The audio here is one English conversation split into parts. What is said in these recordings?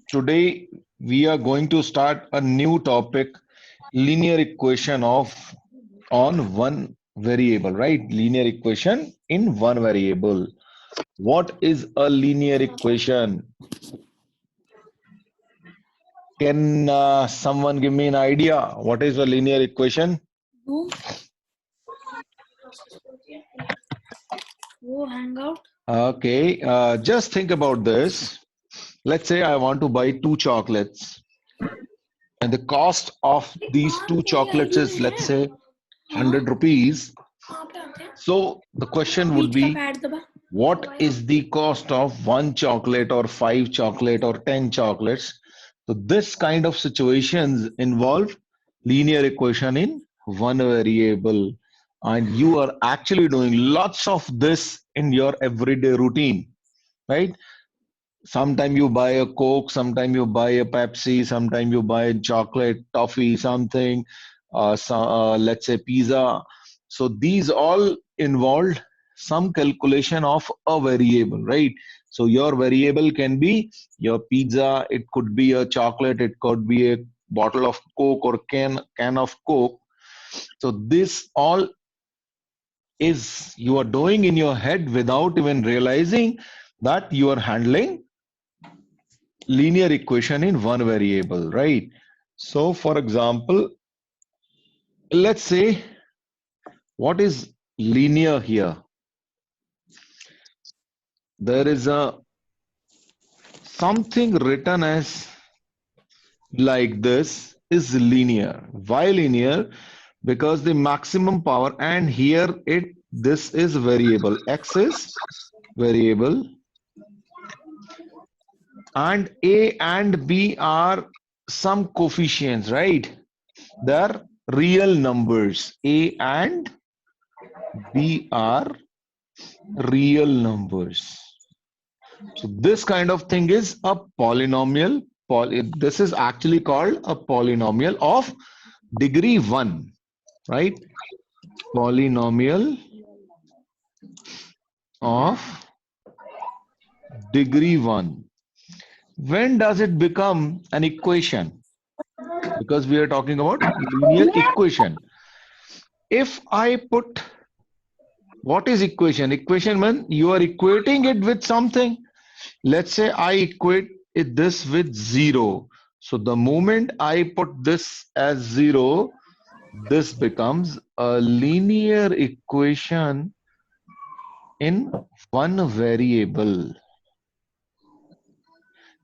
Today we are going to start a new topic, linear equation of on one variable, right? Linear equation in one variable. What is a linear equation? Can someone give me an idea? What is a linear equation? Okay, just think about this. Let's say I want to buy two chocolates, and the cost of these two chocolates is, let's say, 100 rupees. So the question would be, what is the cost of one chocolate or five chocolate or 10 chocolates? So this kind of situations involve linear equation in one variable. And you are actually doing lots of this in your everyday routine, right? Sometime you buy a Coke, sometime you buy a Pepsi, sometime you buy chocolate, toffee, something, let's say pizza. So these all involved some calculation of a variable, right? So your variable can be your pizza, it could be a chocolate, it could be a bottle of Coke or can of Coke. So this all is you are doing in your head without even realizing that you are handling linear equation in one variable, right? So for example, let's say what is linear here? There is a something written as like this is linear. Why linear? Because the maximum power, and here it this is variable. X is variable, and A and B are some coefficients, right? They're real numbers. A and B are real numbers. So this kind of thing is a polynomial. This is actually called a polynomial of degree 1, right? Polynomial of degree 1. When does it become an equation? Because we are talking about linear equation. If I put, what is equation? Equation means you are equating it with something. Let's say I equate this with 0. So the moment I put this as 0, this becomes a linear equation in one variable.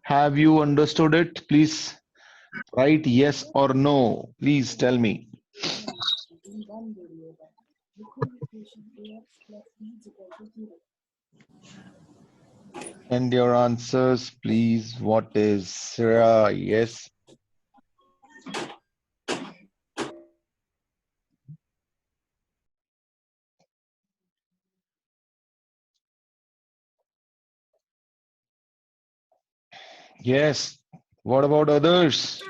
Have you understood it? Please write yes or no. Please tell me. And your answers, please. What is yes? Yes. What about others?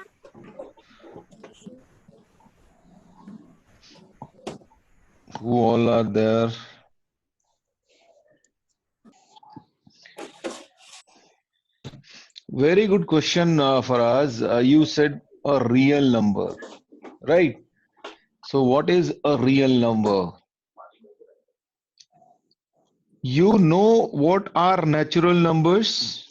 Who all are there? Very good question for us. You said a real number, right? So what is a real number? You know what are natural numbers?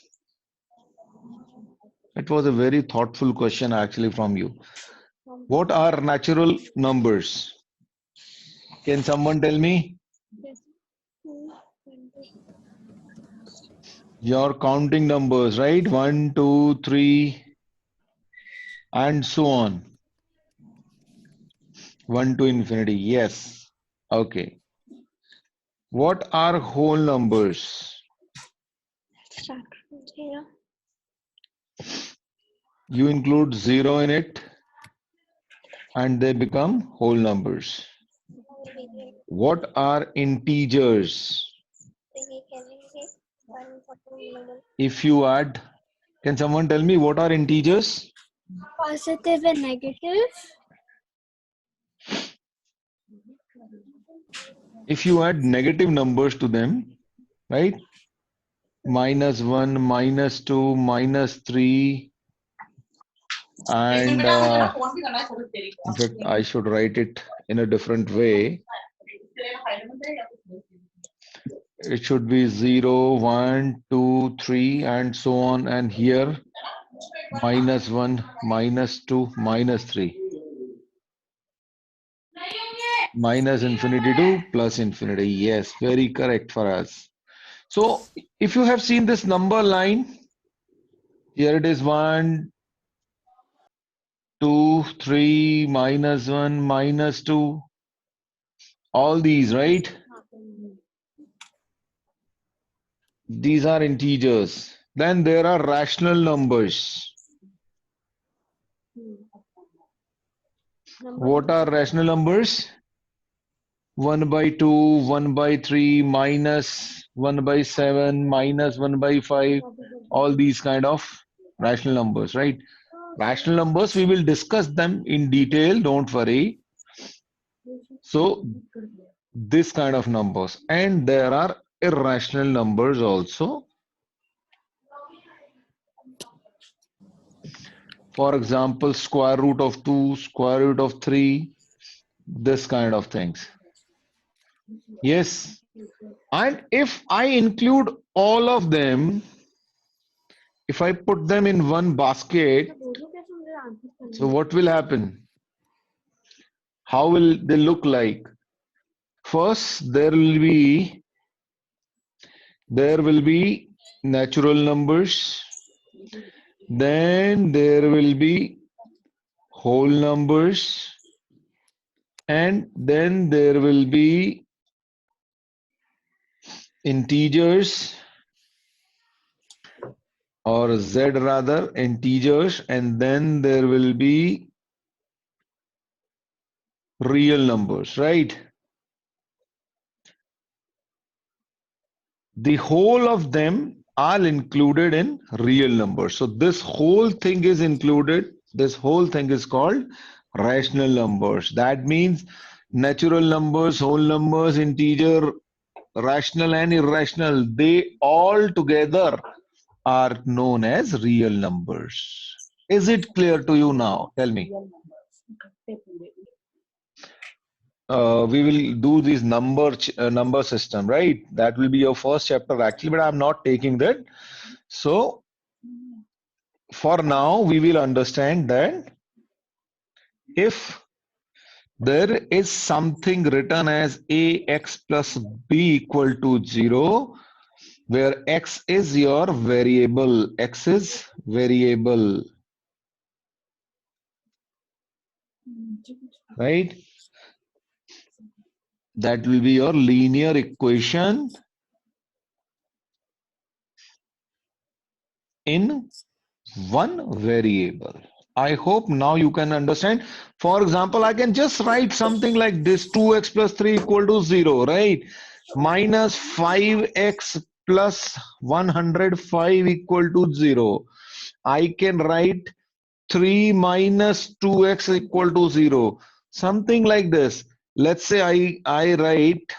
It was a very thoughtful question actually from you. What are natural numbers? Can someone tell me? You're counting numbers, right? 1, 2, 3, and so on. 1 to infinity. Yes. Okay. What are whole numbers? You include 0 in it and they become whole numbers. What are integers? If you add, can someone tell me what are integers? Positive and negative. If you add negative numbers to them, right? -1, -2, -3, and in fact, I should write it in a different way. It should be 0, 1, 2, 3, and so on. And here, -1, -2, -3. Minus infinity to plus infinity. Yes, very correct for us. So if you have seen this number line, here it is 1, 2, 3, -1, -2, all these, right? These are integers. Then there are rational numbers. What are rational numbers? 1/2, 1/3, -1/7, -1/5, all these kind of rational numbers, right? Rational numbers, we will discuss them in detail, don't worry. So this kind of numbers, and there are irrational numbers also. For example, square root of 2, square root of 3, this kind of things. Yes. And if I include all of them, if I put them in one basket, so what will happen? How will they look like? First, there will be natural numbers. Then there will be whole numbers. And then there will be integers, or Z rather, integers, and then there will be real numbers, right? The whole of them are included in real numbers. So this whole thing is included. This whole thing is called rational numbers. That means natural numbers, whole numbers, integer, rational and irrational, they all together are known as real numbers. Is it clear to you now? Tell me. We will do this number system, right? That will be your first chapter actually, but I'm not taking that. So for now, we will understand that if there is something written as ax plus b equal to 0, where x is your variable, x is variable, right? That will be your linear equation in one variable. I hope now you can understand. For example, I can just write something like this: 2x plus 3 equal to 0, right? Minus 5x plus 105 equal to 0. I can write 3 minus 2x equal to 0. Something like this. Let's say I write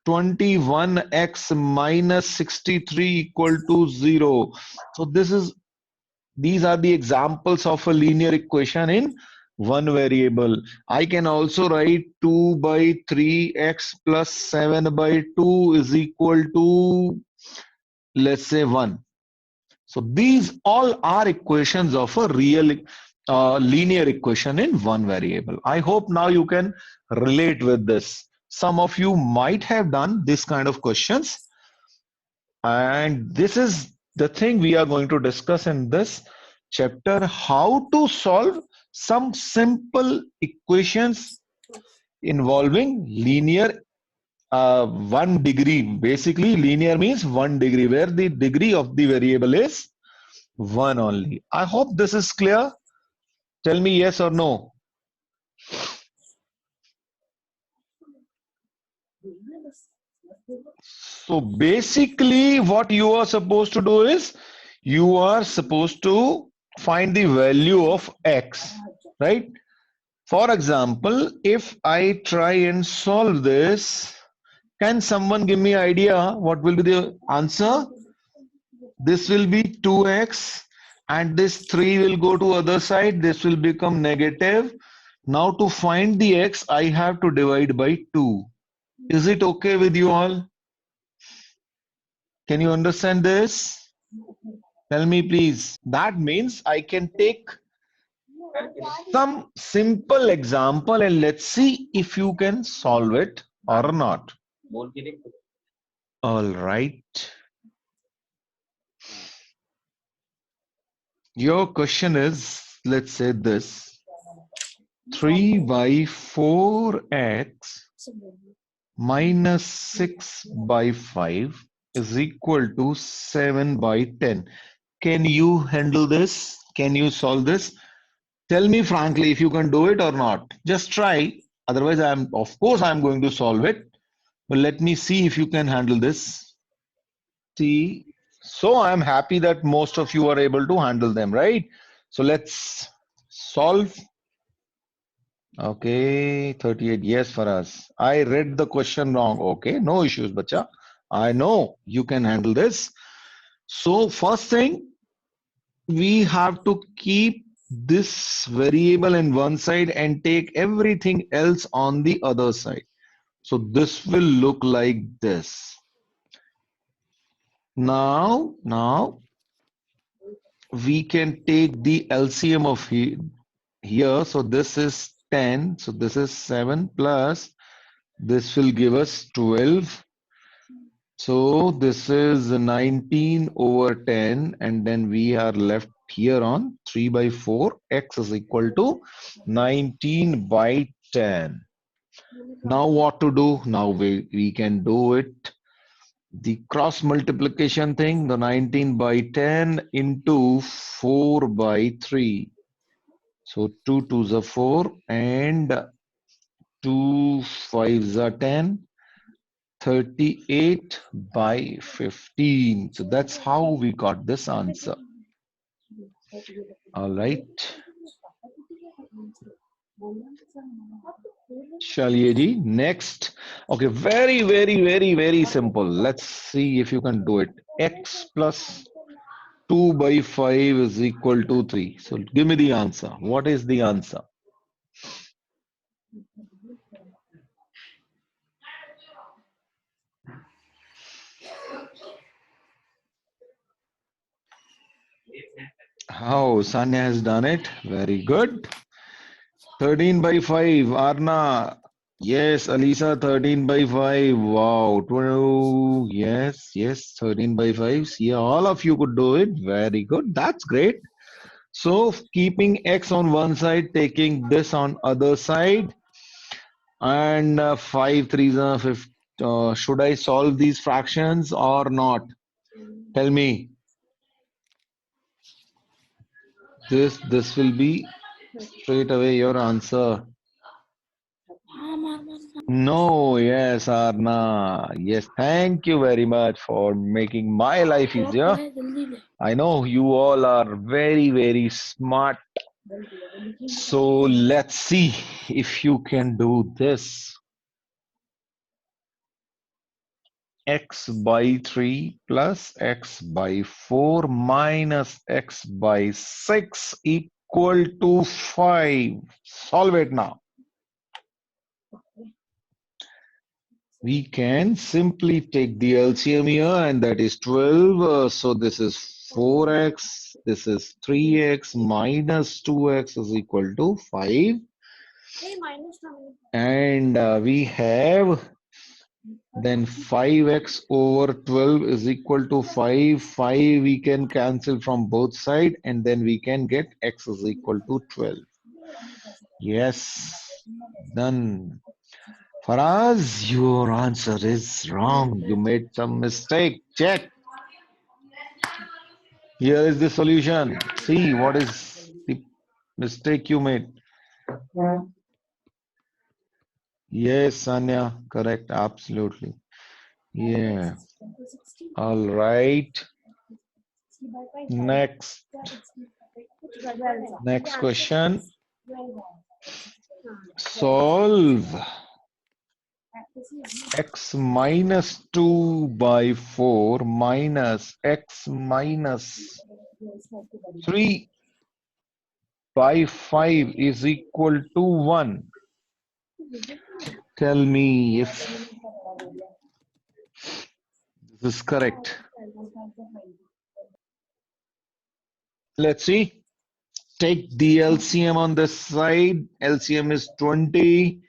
21x minus 63 equal to 0. So these are the examples of a linear equation in one variable. I can also write 2 by 3x plus 7 by 2 is equal to, let's say, 1. So these all are equations of a real linear equation in one variable. I hope now you can relate with this. Some of you might have done this kind of questions, and this is the thing we are going to discuss in this chapter: how to solve some simple equations involving linear 1 degree. Basically, linear means 1 degree, where the degree of the variable is 1 only. I hope this is clear. Tell me yes or no. So basically what you are supposed to do is you are supposed to find the value of x, right? For example, if I try and solve this, can someone give me idea what will be the answer? This will be 2x and this 3 will go to other side. This will become negative. Now to find the x, I have to divide by 2. Is it okay with you all? Can you understand this? Tell me please. That means I can take some simple example and let's see if you can solve it or not. All right. Your question is, let's say this, 3 by 4x minus 6 by 5 is equal to 7 by 10. Can you handle this? Can you solve this? Tell me frankly if you can do it or not. Just try. Otherwise, of course, I'm going to solve it. But let me see if you can handle this. See, so I'm happy that most of you are able to handle them, right? So let's solve. Okay, 38. Yes, for us. I read the question wrong. Okay, no issues, bacha. I know you can handle this. So first thing, we have to keep this variable in one side and take everything else on the other side. So this will look like this. Now we can take the LCM of here. So this is 10. So this is 7 plus this will give us 12. So this is 19 over 10 and then we are left here on 3 by 4. X is equal to 19 by 10. Now what to do? Now we can do it. The cross multiplication thing, the 19 by 10 into 4 by 3. So 2 2s are 4 and 2 5s are 10. 38 by 15. So that's how we got this answer. All right. Chaliye ji, next. Okay, very simple. Let's see if you can do it. X plus 2 by 5 is equal to 3. So give me the answer. What is the answer? How Sanya has done it. Very good. 13 by 5. Arna. Yes, Alisa, 13 by 5. Wow. 12. Yes, 13 by 5. See, all of you could do it. Very good. That's great. So keeping x on one side, taking this on other side, and 5 3s are 50. Should I solve these fractions or not? Tell me. This will be straight away your answer. No, yes, Arna. Yes, thank you very much for making my life easier. I know you all are very smart. So let's see if you can do this. X by 3 plus x by 4 minus x by 6 equal to 5. Solve it now. We can simply take the LCM here and that is 12. So this is 4x, this is 3x minus 2x is equal to 5. And we have then 5x over 12 is equal to 5. 5 we can cancel from both sides and then we can get x is equal to 12. Yes, done. Faraz, your answer is wrong. You made some mistake. Check. Here is the solution. See what is the mistake you made. Yes, Sanya, correct. Absolutely. Yeah. All right. Next question. Solve x minus 2 by 4 minus x minus 3 by 5 is equal to 1. Tell me if this is correct. Let's see. Take the LCM on this side. LCM is 20.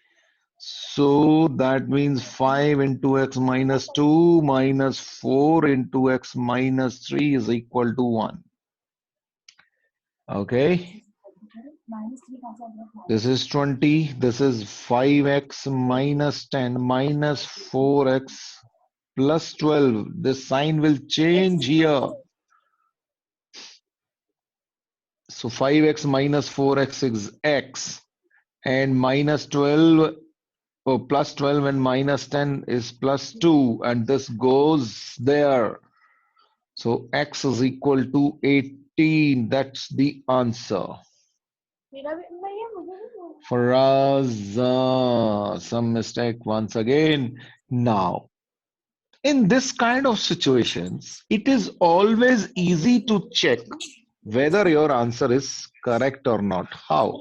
So that means 5 into x minus 2 minus 4 into x minus 3 is equal to 1. Okay. This is 20. This is 5x minus 10 minus 4x plus 12. This sign will change here. So 5x minus 4x is x, and minus 12 or plus 12 and minus 10 is plus 2, and this goes there. So x is equal to 18. That's the answer. For us, some mistake once again. Now, in this kind of situations, it is always easy to check whether your answer is correct or not. How?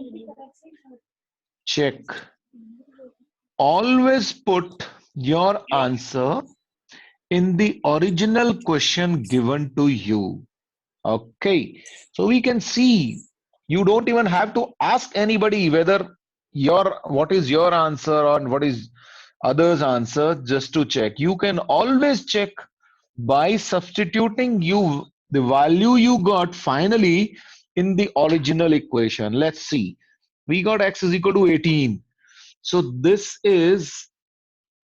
Check. Always put your answer in the original question given to you. Okay, so we can see you don't even have to ask anybody whether what is your answer or what is others answer, just to check. You can always check by substituting the value you got finally in the original equation. Let's see, we got x is equal to 18. So this is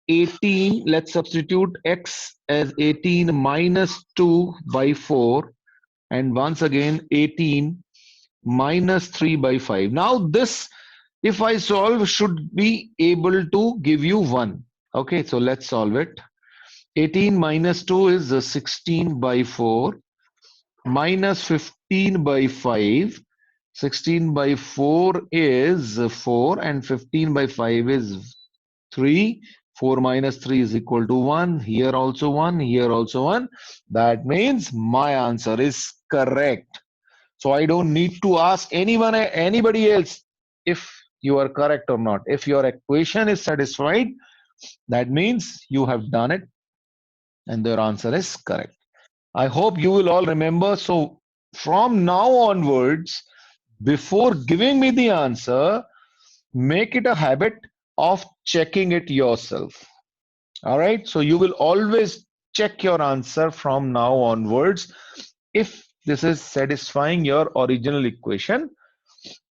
18. Let's substitute x as 18 minus 2 by 4, and once again 18 minus 3 by 5. Now this, if I solve, should be able to give you 1. Okay, so let's solve it. 18 minus 2 is 16 by 4 minus 15 by 5. 16 by 4 is 4 and 15 by 5 is 3. 4 minus 3 is equal to 1. Here also 1, here also 1. That means my answer is correct. So I don't need to ask anybody else if you are correct or not. If your equation is satisfied, that means you have done it and their answer is correct. I hope you will all remember. So from now onwards, before giving me the answer, make it a habit of checking it yourself. All right. So you will always check your answer from now onwards if this is satisfying your original equation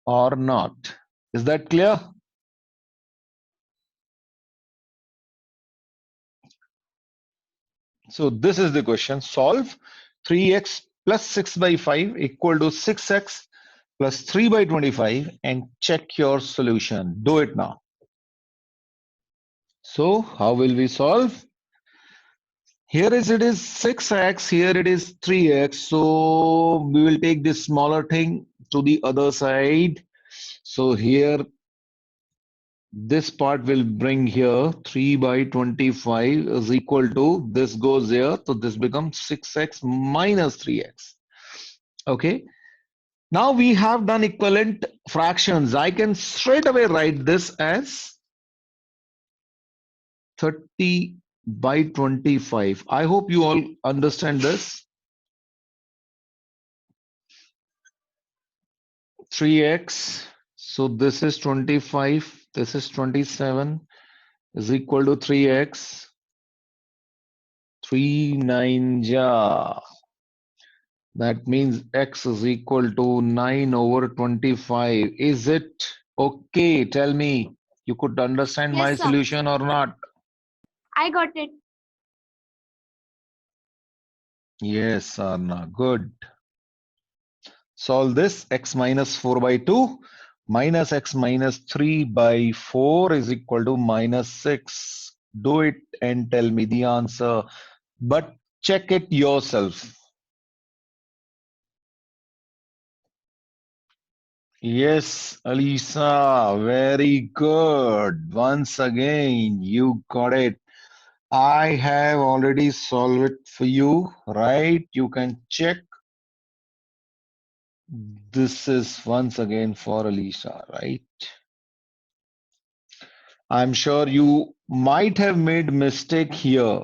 or not. Is that clear? So this is the question. Solve 3x plus 6 by 5 equal to 6x plus 3 by 25 and check your solution. Do it now. So how will we solve? Here it is 6x, here it is 3x. So we will take this smaller thing to the other side. So here this part will bring here 3 by 25 is equal to, this goes there, so this becomes 6x minus 3x. Okay, now we have done equivalent fractions. I can straight away write this as 30 by 25. I hope you all understand this. 3x, so this is 25, this is 27 is equal to 3x. 3 9 ja. That means x is equal to 9 over 25. Is it okay? Tell me, you could understand Yes, my sir. solution or not? I got it. Yes, Sarna, good. Solve this. X minus 4 by 2 minus x minus 3 by 4 is equal to minus 6. Do it and tell me the answer, but check it yourself. Yes, Alisa, very good. Once again, you got it. I have already solved it for you, right? You can check. This is once again for Alisa, right? I'm sure you might have made mistake here.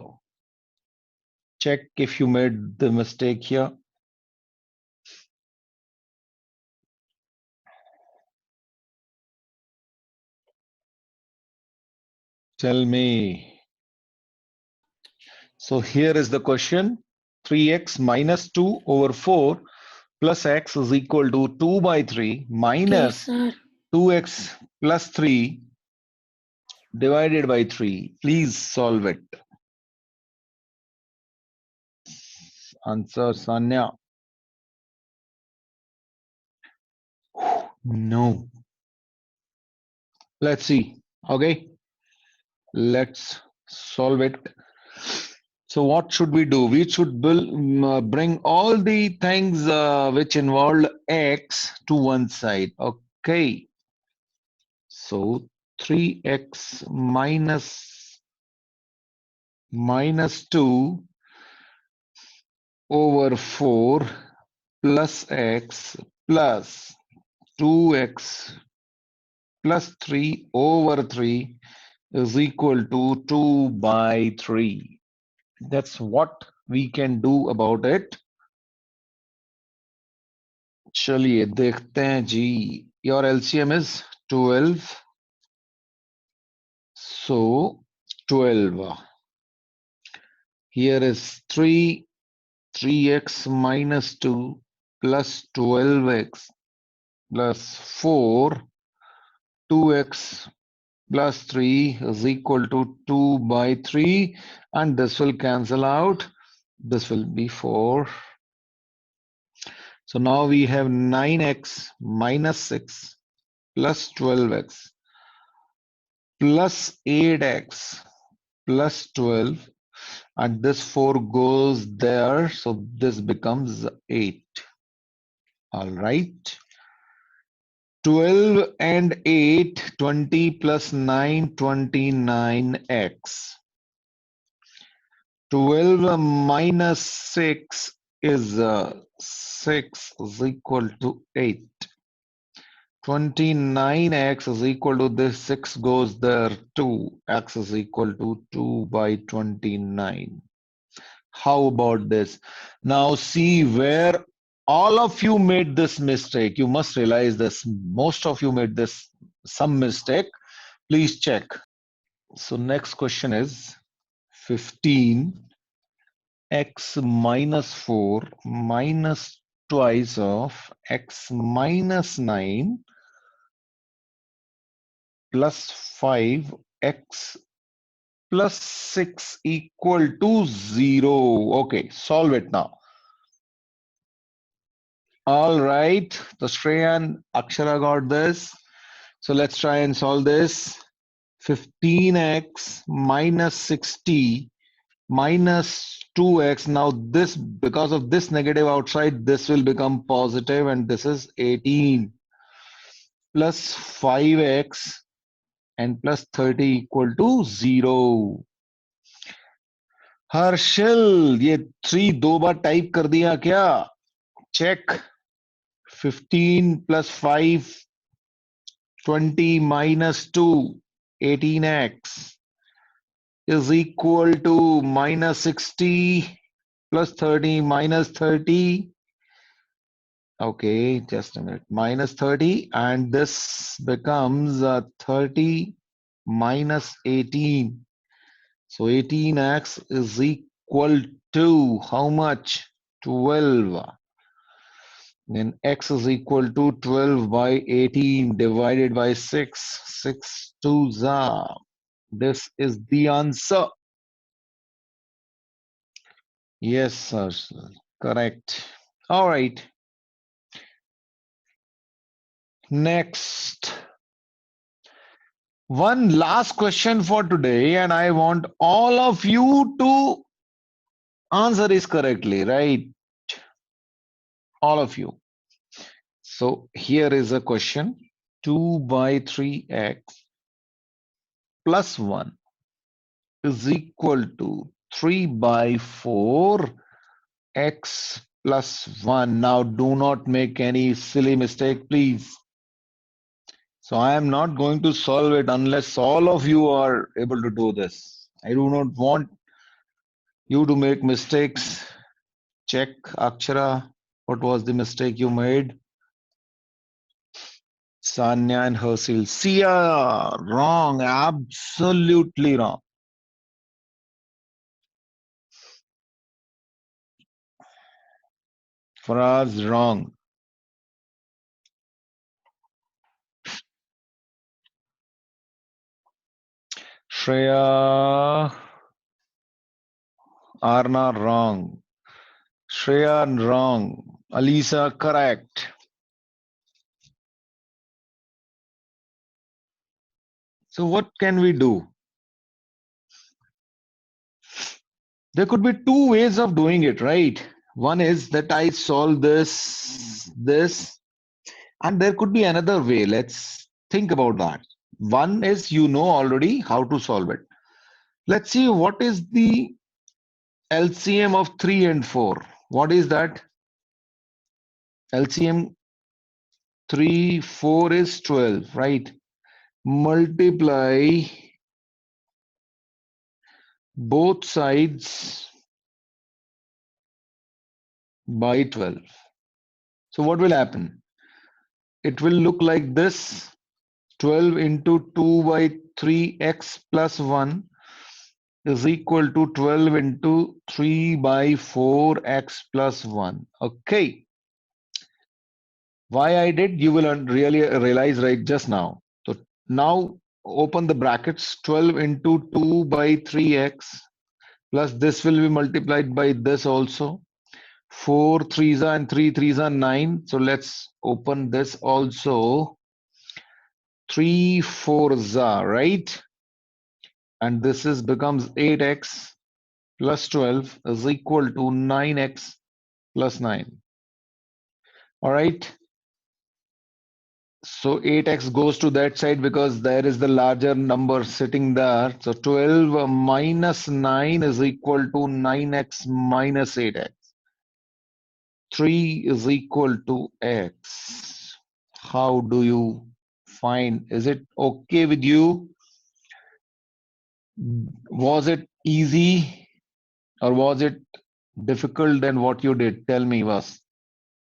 Check if you made the mistake here. Tell me. So here is the question. 3x minus 2 over 4 plus x is equal to 2 by 3 minus 2x plus 3 divided by 3. Please solve it. Answer, Sanya. No. Let's see. Okay. Let's solve it. So what should we do? We should bring all the things which involve x to one side. Okay. So 3x minus 2 over 4 plus x plus 2x plus 3 over 3 is equal to 2 by 3. That's what we can do about it. चलिए देखते हैं जी. Your LCM is 12. So 12. Here is 3x minus 2 plus 12x plus 4, 2x plus 3 is equal to 2 by 3, and this will cancel out. This will be 4. So now we have 9x minus 6 plus 12x plus 8x plus 12, and this 4 goes there, so this becomes 8. All right. 12 and 8, 20 plus 9, 29x. 12 minus 6 is 6 is equal to 8. 29x is equal to this, 6 goes there, 2. X is equal to 2 by 29. How about this? Now see where all of you made this mistake. You must realize this. Most of you made this some mistake. Please check. So next question is 15 x minus 4 minus twice of x minus 9 plus 5 x plus 6 equal to 0. Okay, solve it now. All right, the Shreyan Akshara got this. So let's try and solve this. 15x minus 60 minus 2x. Now this, because of this negative outside, this will become positive, and this is 18 plus 5x and plus 30 equal to 0. Harshal, ये 3 दो बार type कर दिया क्या? Check. 15 plus 5, 20 minus 2, 18x is equal to minus 60 plus 30 minus 30. Okay, just a minute. Minus 30, and this becomes 30 minus 18. So 18x is equal to how much? 12. Then x is equal to 12 by 18 divided by 6. 6 2s are. This is the answer. Yes, sir. Correct. All right. Next. One last question for today, and I want all of you to answer this correctly, right? All of you. So here is a question. 2 by 3x plus 1 is equal to 3 by 4x plus 1. Now do not make any silly mistake, please. So I am not going to solve it unless all of you are able to do this. I do not want you to make mistakes. Check, Akshara, what was the mistake you made? Sanya and Hersil. Sia, wrong, absolutely wrong. Faraz, wrong. Shreya, Arna, wrong. Shreya, wrong. Alisa, correct. So what can we do? There could be two ways of doing it, right? One is that I solve this, and there could be another way. Let's think about that. One is you know already how to solve it. Let's see what is the LCM of 3 and 4. What is that? LCM 3, 4 is 12, right? Multiply both sides by 12. So what will happen? It will look like this. 12 into 2 by 3x plus 1 is equal to 12 into 3 by 4x plus 1. Okay. Why I did, you will really realize right just now. So now open the brackets. 12 into 2 by 3x plus this will be multiplied by this also. 4 threes are and 3 threes are 9. So let's open this also. 3 fours are, right? And this is becomes 8x plus 12 is equal to 9x plus 9. All right. So 8x goes to that side because there is the larger number sitting there. So 12 minus 9 is equal to 9x minus 8x. 3 is equal to x. How do you find? Is it okay with you? Was it easy or was it difficult than what you did? Tell me, was.